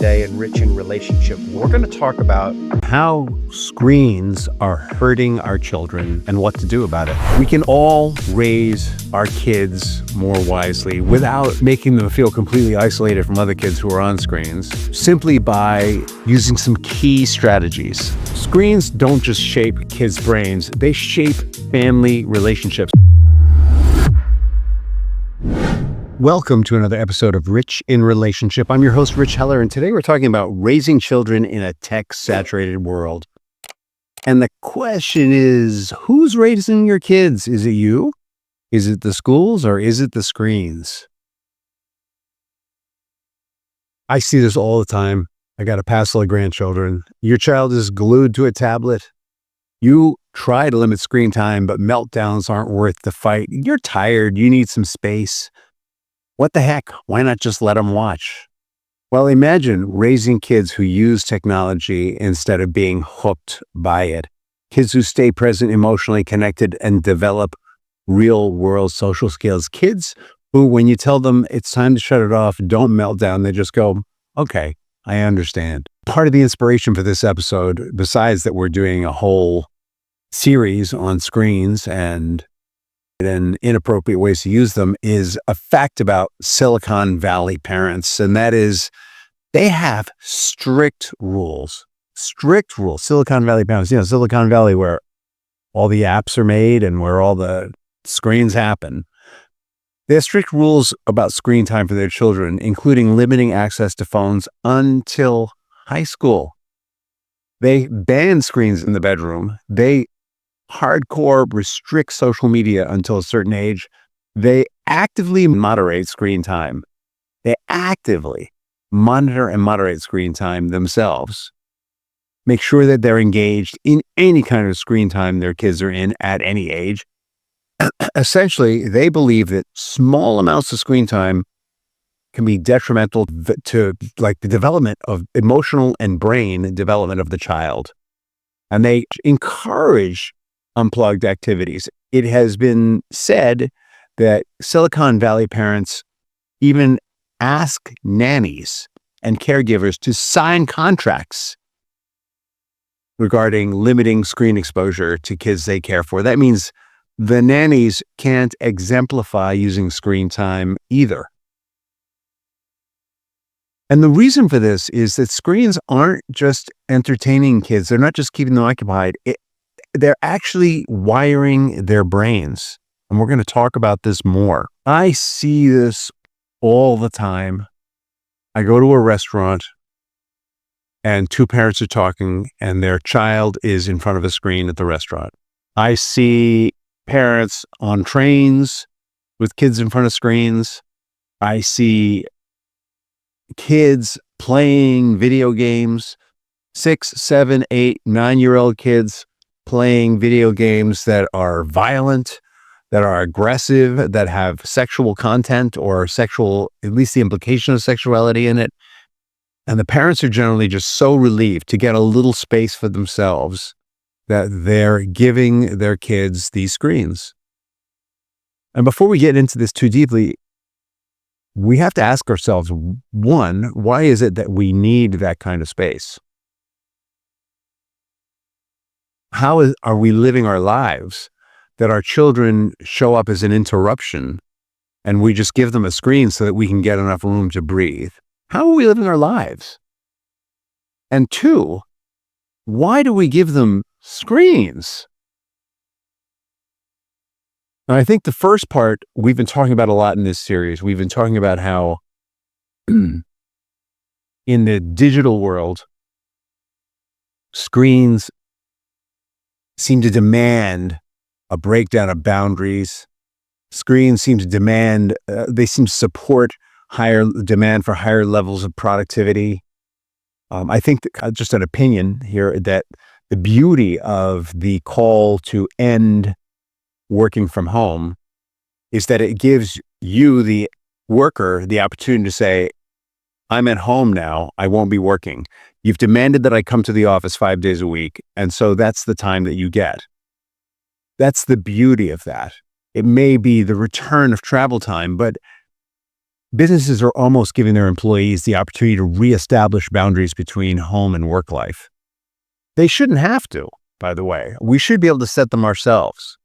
today in Rich in Relationship. We're going to talk about how screens are hurting our children and what to do about it. We can all raise our kids more wisely without making them feel completely isolated from other kids who are on screens, simply by using some key strategies. Screens don't just shape kids' brains, they shape family relationships. Welcome to another episode of Rich in Relationship. I'm your host, Rich Heller, and today we're talking about raising children in a tech-saturated world. And the question is, who's raising your kids? Is it you? Is it the schools, or is it the screens? I see this all the time. I got a passel of grandchildren. Your child is glued to a tablet. You try to limit screen time, but meltdowns aren't worth the fight. You're tired. You need some space. What the heck? Why not just let them watch? Well, imagine raising kids who use technology instead of being hooked by it. Kids who stay present, emotionally connected, and develop real-world social skills. Kids who, when you tell them it's time to shut it off, don't melt down. They just go, okay, I understand. Part of the inspiration for this episode, besides that we're doing a whole series on screens and inappropriate ways to use them, is a fact about Silicon Valley parents. And that is, they have strict rules. Silicon Valley parents, Silicon Valley, where all the apps are made and where all the screens happen. They have strict rules about screen time for their children, including limiting access to phones until high school. They ban screens in the bedroom. They hardcore restrict social media until a certain age. They actively moderate screen time. They actively monitor and moderate screen time themselves. Make sure that they're engaged in any kind of screen time their kids are in at any age. Essentially, they believe that small amounts of screen time can be detrimental to the development of emotional and brain development of the child. And they encourage unplugged activities. It has been said that Silicon Valley parents even ask nannies and caregivers to sign contracts regarding limiting screen exposure to kids they care for. That means the nannies can't exemplify using screen time either. And the reason for this is that screens aren't just entertaining kids. They're not just keeping them occupied. They're actually wiring their brains. And we're going to talk about this more. I see this all the time. I go to a restaurant and two parents are talking and their child is in front of a screen at the restaurant. I see parents on trains with kids in front of screens. I see kids playing video games, 6, 7, 8, 9-year-old kids playing video games that are violent, that are aggressive, that have sexual content or sexual, at least the implication of sexuality in it. And the parents are generally just so relieved to get a little space for themselves that they're giving their kids these screens. And before we get into this too deeply, we have to ask ourselves, one, why is it that we need that kind of space? How are we living our lives that our children show up as an interruption and we just give them a screen so that we can get enough room to breathe? How are we living our lives? And two, why do we give them screens? And I think the first part we've been talking about a lot in this series. We've been talking about how in the digital world, screens seem to demand a breakdown of boundaries. Screens seem to demand, they seem to support higher demand for higher levels of productivity. I think just an opinion here that the beauty of the call to end working from home is that it gives you, the worker, the opportunity to say, I'm at home now, I won't be working. You've demanded that I come to the office 5 days a week, and so that's the time that you get. That's the beauty of that. It may be the return of travel time, but Businesses are almost giving their employees the opportunity to reestablish boundaries between home and work life. They shouldn't have to, by the way. We should be able to set them ourselves.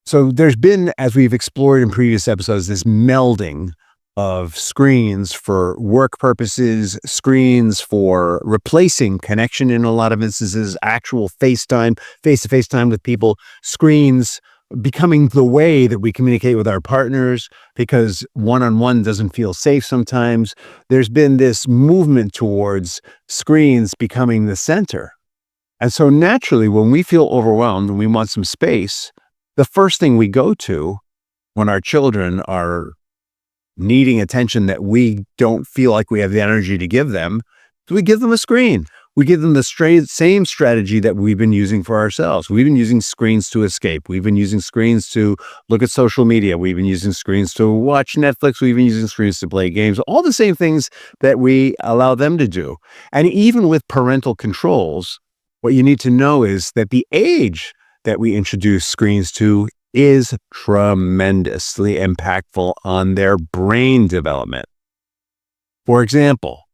So there's been, as we've explored in previous episodes, this melding of screens for work purposes, screens for replacing connection in a lot of instances, actual FaceTime, face-to-face time with people, screens becoming the way that we communicate with our partners because one-on-one doesn't feel safe sometimes. There's been this movement towards screens becoming the center. And so naturally, when we feel overwhelmed and we want some space, the first thing we go to when our children are needing attention that we don't feel like we have the energy to give them, is we give them a screen. We give them the same strategy that we've been using for ourselves. We've been using screens to escape. We've been using screens to look at social media. We've been using screens to watch Netflix. We've been using screens to play games, all the same things that we allow them to do. And even with parental controls, what you need to know is that the age that we introduce screens to is tremendously impactful on their brain development. For example,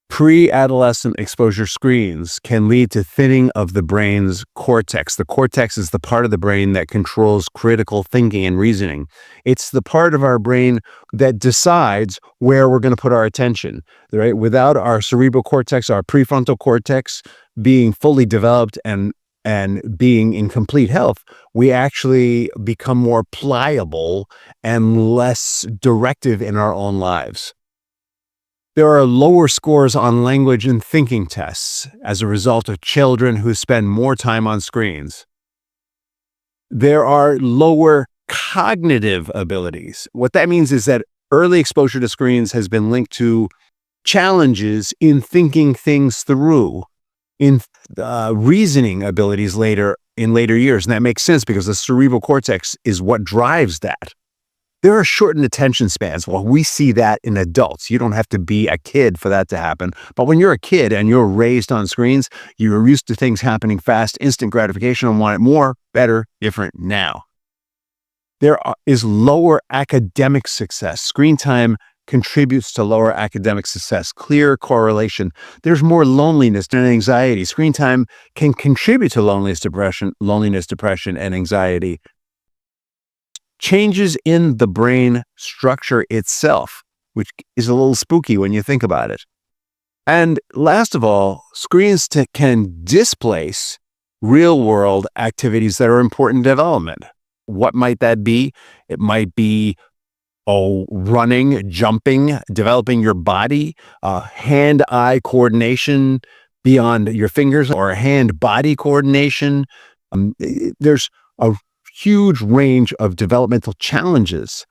pre-adolescent exposure screens can lead to thinning of the brain's cortex. The cortex is the part of the brain that controls critical thinking and reasoning. It's the part of our brain that decides where we're going to put our attention, right? Without our cerebral cortex, our prefrontal cortex being fully developed and being in complete health, we actually become more pliable and less directive in our own lives. There are lower scores on language and thinking tests as a result of children who spend more time on screens. There are lower cognitive abilities. What that means is that early exposure to screens has been linked to challenges in thinking things through, in reasoning abilities in later years. And that makes sense because the cerebral cortex is what drives that. There are shortened attention spans. Well, we see that in adults. You don't have to be a kid for that to happen. But when you're a kid and you're raised on screens, you're used to things happening fast, instant gratification, and want it more, better, different now. There is lower academic success. Screen time contributes to lower academic success. Clear correlation. There's more loneliness and anxiety. Screen time can contribute to loneliness, depression, and anxiety. Changes in the brain structure itself, which is a little spooky when you think about it. And last of all, screens can displace real-world activities that are important in development. What might that be? It might be running, jumping, developing your body, hand-eye coordination beyond your fingers, or hand-body coordination. There's a huge range of developmental challenges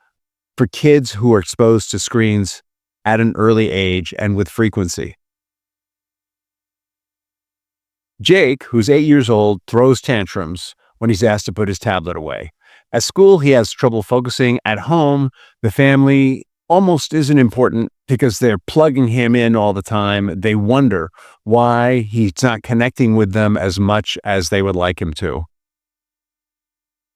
for kids who are exposed to screens at an early age and with frequency. Jake, who's 8 years old, throws tantrums when he's asked to put his tablet away. At school, he has trouble focusing. At home, the family almost isn't important because they're plugging him in all the time. They wonder why he's not connecting with them as much as they would like him to.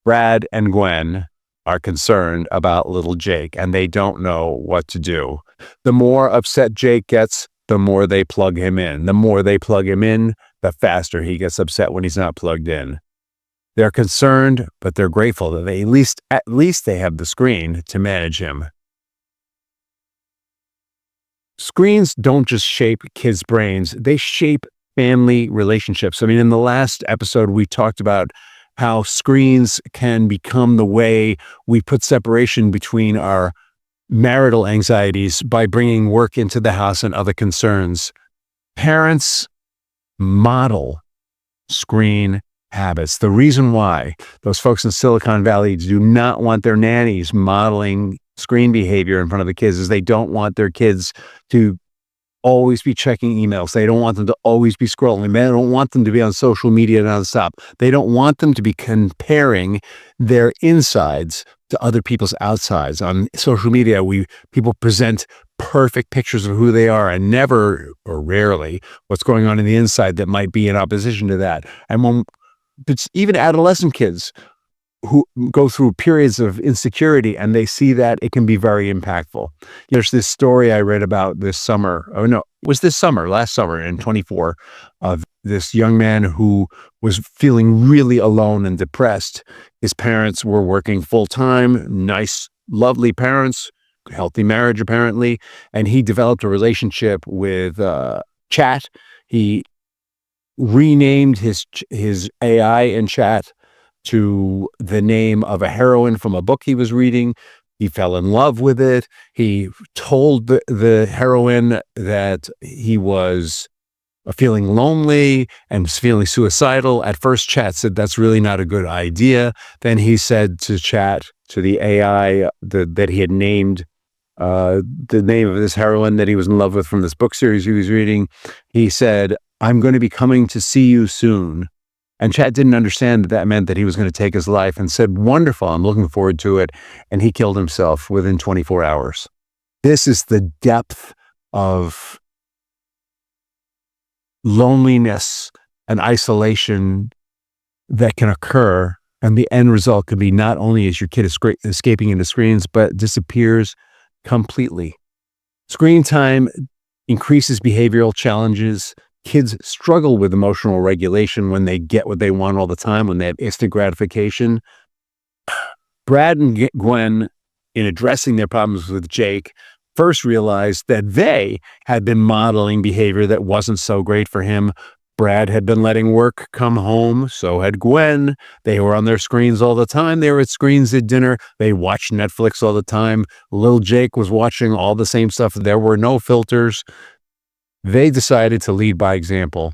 Brad and Gwen are concerned about little Jake, and they don't know what to do. The more upset Jake gets, the more they plug him in. The more they plug him in, the faster he gets upset when he's not plugged in. They're concerned, but they're grateful that at least they have the screen to manage him. Screens don't just shape kids' brains, they shape family relationships. I mean, in the last episode, we talked about how screens can become the way we put separation between our marital anxieties by bringing work into the house and other concerns. Parents model screen habits. The reason why those folks in Silicon Valley do not want their nannies modeling screen behavior in front of the kids is they don't want their kids to always be checking emails. They don't want them to always be scrolling. They don't want them to be on social media nonstop. They don't want them to be comparing their insides to other people's outsides. On social media, people present perfect pictures of who they are and never or rarely what's going on in the inside that might be in opposition to that. And it's even adolescent kids who go through periods of insecurity, and they see that it can be very impactful. There's this story I read about this summer. Oh no, it was this summer, last summer in 24, of this young man who was feeling really alone and depressed. His parents were working full time, nice, lovely parents, healthy marriage apparently, and he developed a relationship with chat. He renamed his AI in chat to the name of a heroine from a book he was reading. He fell in love with it. He told the heroine that he was feeling lonely and was feeling suicidal. At first, chat said that's really not a good idea. Then he said to chat, to the AI that he had named the name of this heroine that he was in love with from this book series he was reading, he said, "I'm going to be coming to see you soon." And Chad didn't understand that that meant that he was going to take his life, and said, "Wonderful, I'm looking forward to it." And he killed himself within 24 hours. This is the depth of loneliness and isolation that can occur. And the end result could be not only is your kid escaping into screens, but disappears completely. Screen time increases behavioral challenges. Kids struggle with emotional regulation when they get what they want all the time, when they have instant gratification. Brad and Gwen, in addressing their problems with Jake, first realized that they had been modeling behavior that wasn't so great for him. Brad had been letting work come home. So had Gwen. They were on their screens all the time. They were at screens at dinner. They watched Netflix all the time. Little Jake was watching all the same stuff. There were no filters. They decided to lead by example.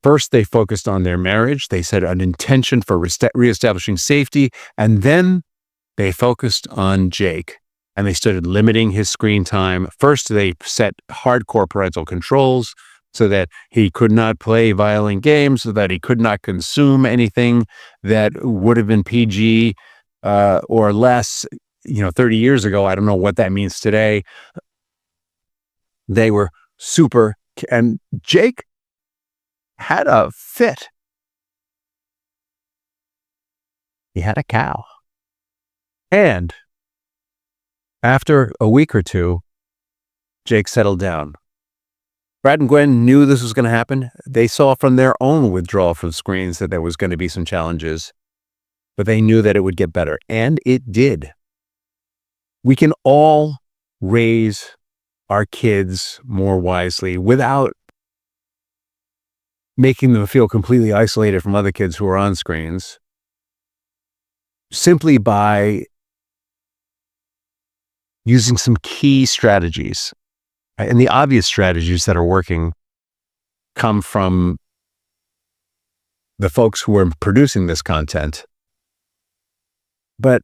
First, they focused on their marriage. They set an intention for reestablishing safety. And then they focused on Jake, and they started limiting his screen time. First, they set hardcore parental controls so that he could not play violent games, so that he could not consume anything that would have been PG or less, 30 years ago. I don't know what that means today. They were super, and Jake had a fit. He had a cow. And after a week or two, Jake settled down. Brad and Gwen knew this was going to happen. They saw from their own withdrawal from screens that there was going to be some challenges, but they knew that it would get better, and it did. We can all raise our kids more wisely without making them feel completely isolated from other kids who are on screens, simply by using some key strategies. And the obvious strategies that are working come from the folks who are producing this content. But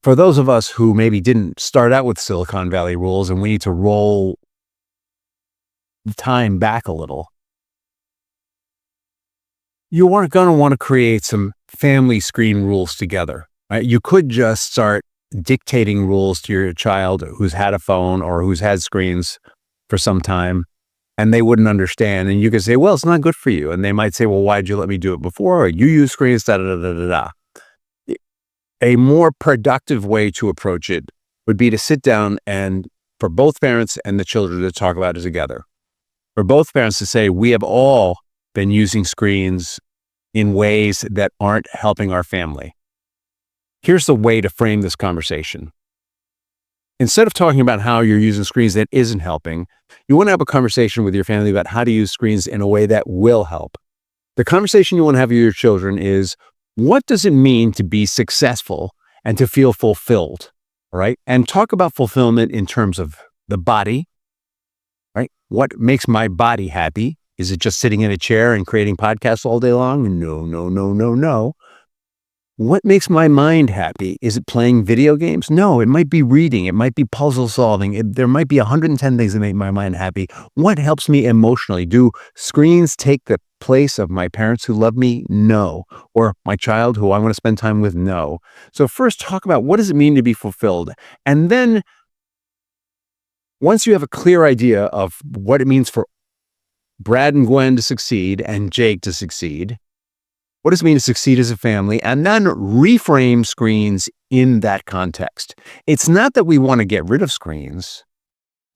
for those of us who maybe didn't start out with Silicon Valley rules, and we need to roll the time back a little, you aren't going to want to create some family screen rules together. Right? You could just start dictating rules to your child who's had a phone or who's had screens for some time, and they wouldn't understand. And you could say, "Well, it's not good for you." And they might say, "Well, why'd you let me do it before?" Or, "You use screens, da da da da da." A more productive way to approach it would be to sit down and, for both parents and the children, to talk about it together. For both parents to say, "We have all been using screens in ways that aren't helping our family. Here's the way to frame this conversation." Instead of talking about how you're using screens that isn't helping, you want to have a conversation with your family about how to use screens in a way that will help. The conversation you want to have with your children is, what does it mean to be successful and to feel fulfilled, right? And talk about fulfillment in terms of the body, right? What makes my body happy? Is it just sitting in a chair and creating podcasts all day long? No, no, no, no, no. What makes my mind happy? Is it playing video games? No, it might be reading. It might be puzzle solving. There might be 110 things that make my mind happy. What helps me emotionally? Do screens take the place of my parents who love me? No. Or my child who I want to spend time with? No. So first, talk about what does it mean to be fulfilled? And then once you have a clear idea of what it means for Brad and Gwen to succeed and Jake to succeed, What does it mean to succeed as a family? And then reframe screens in that context. It's not that we want to get rid of screens.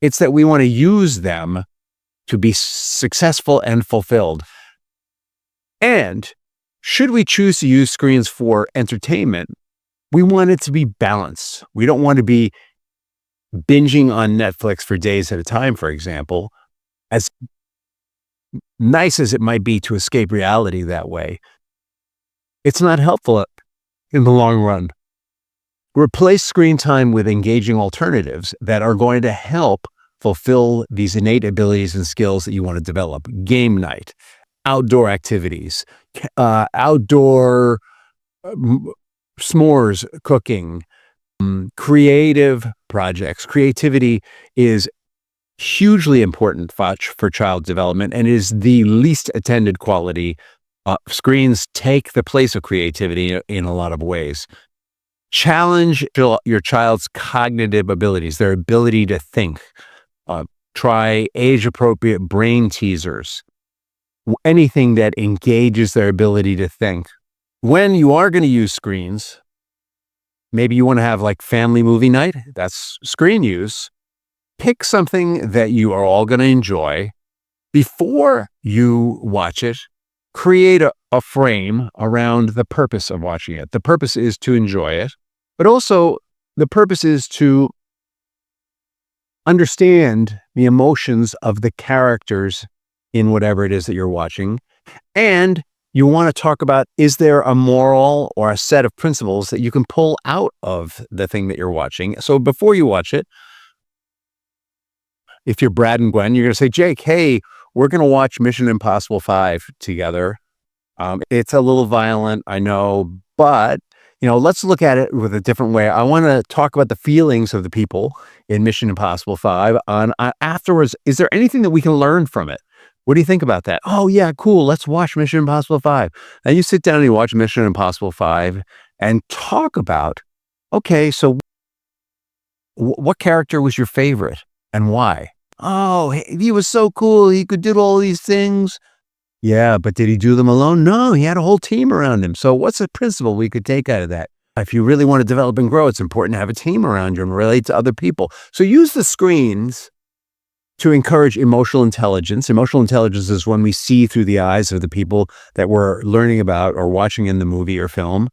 It's that we want to use them to be successful and fulfilled. And should we choose to use screens for entertainment, we want it to be balanced. We don't want to be binging on Netflix for days at a time, for example. As nice as it might be to escape reality that way, it's not helpful in the long run. Replace screen time with engaging alternatives that are going to help fulfill these innate abilities and skills that you want to develop. Game night, outdoor activities, outdoor s'mores cooking, creative projects. Creativity is hugely important for child development and is the least attended quality. Screens take the place of creativity in a lot of ways. Challenge your child's cognitive abilities, their ability to think. Try age-appropriate brain teasers, anything that engages their ability to think. When you are going to use screens, maybe you want to have like family movie night, that's screen use. Pick something that you are all going to enjoy. Before you watch it, create a frame around the purpose of watching it. The purpose is to enjoy it, but also the purpose is to understand the emotions of the characters in whatever it is that you're watching. And you want to talk about, is there a moral or a set of principles that you can pull out of the thing that you're watching? So before you watch it, if you're Brad and Gwen, you're going to say, Jake, hey, we're going to watch Mission Impossible 5 together. It's a little violent, I know, but let's look at it with a different way. I want to talk about the feelings of the people in Mission Impossible 5. Afterwards, is there anything that we can learn from it? What do you think about that? Oh, yeah, cool. Let's watch Mission Impossible 5. And you sit down and you watch Mission Impossible 5 and talk about, okay, so what character was your favorite and why? Oh, he was so cool. He could do all these things. Yeah, but did he do them alone? No, he had a whole team around him. So what's a principle we could take out of that? If you really want to develop and grow, it's important to have a team around you and relate to other people. So use the screens to encourage emotional intelligence. Emotional intelligence is when we see through the eyes of the people that we're learning about or watching in the movie or film,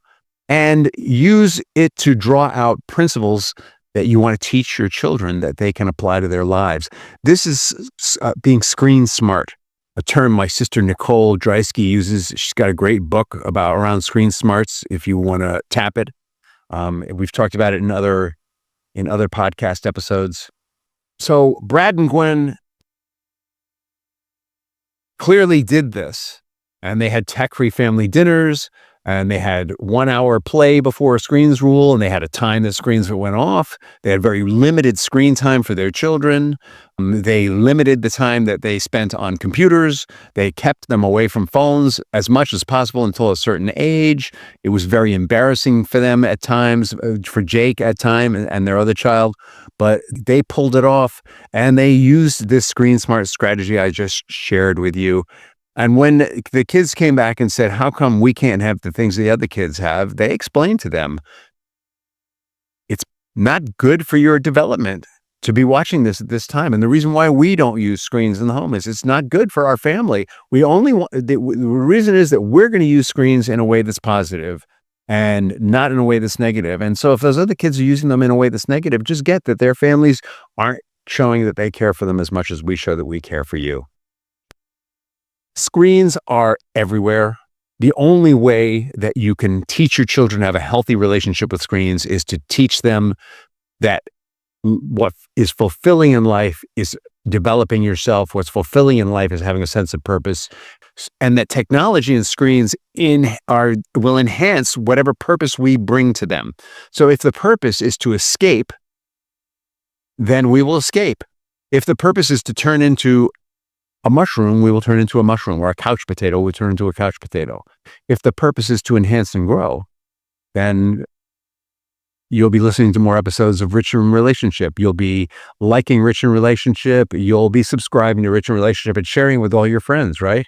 and use it to draw out principles that you want to teach your children that they can apply to their lives. This is being screen smart, a term my sister Nicole Dreisky uses. She's got a great book around screen smarts if you want to tap it. We've talked about it in other podcast episodes. So Brad and Gwen clearly did this, and they had tech-free family dinners, and they had 1 hour play before screens rule, and they had a time that screens went off. They had very limited screen time for their children. They limited the time that they spent on computers. They kept them away from phones as much as possible until a certain age. It was very embarrassing for them at times, for Jake at time and their other child, but they pulled it off, and they used this screen smart strategy I just shared with you. And when the kids came back and said, how come we can't have the things the other kids have? They explained to them, it's not good for your development to be watching this at this time. And the reason why we don't use screens in the home is it's not good for our family. We only want, the reason is that we're going to use screens in a way that's positive and not in a way that's negative. And so if those other kids are using them in a way that's negative, just get that their families aren't showing that they care for them as much as we show that we care for you. Screens are everywhere. The only way that you can teach your children to have a healthy relationship with screens is to teach them that what is fulfilling in life is developing yourself. What's fulfilling in life is having a sense of purpose, and that technology and screens will enhance whatever purpose we bring to them. So if the purpose is to escape, then we will escape. If the purpose is to turn into a mushroom, we will turn into a mushroom, or a couch potato, we turn into a couch potato. If the purpose is to enhance and grow, then you'll be listening to more episodes of Rich in Relationship. You'll be liking Rich in Relationship. You'll be subscribing to Rich in Relationship and sharing with all your friends, right?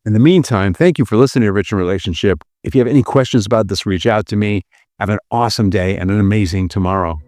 In the meantime, thank you for listening to Rich in Relationship. If you have any questions about this, reach out to me. Have an awesome day and an amazing tomorrow.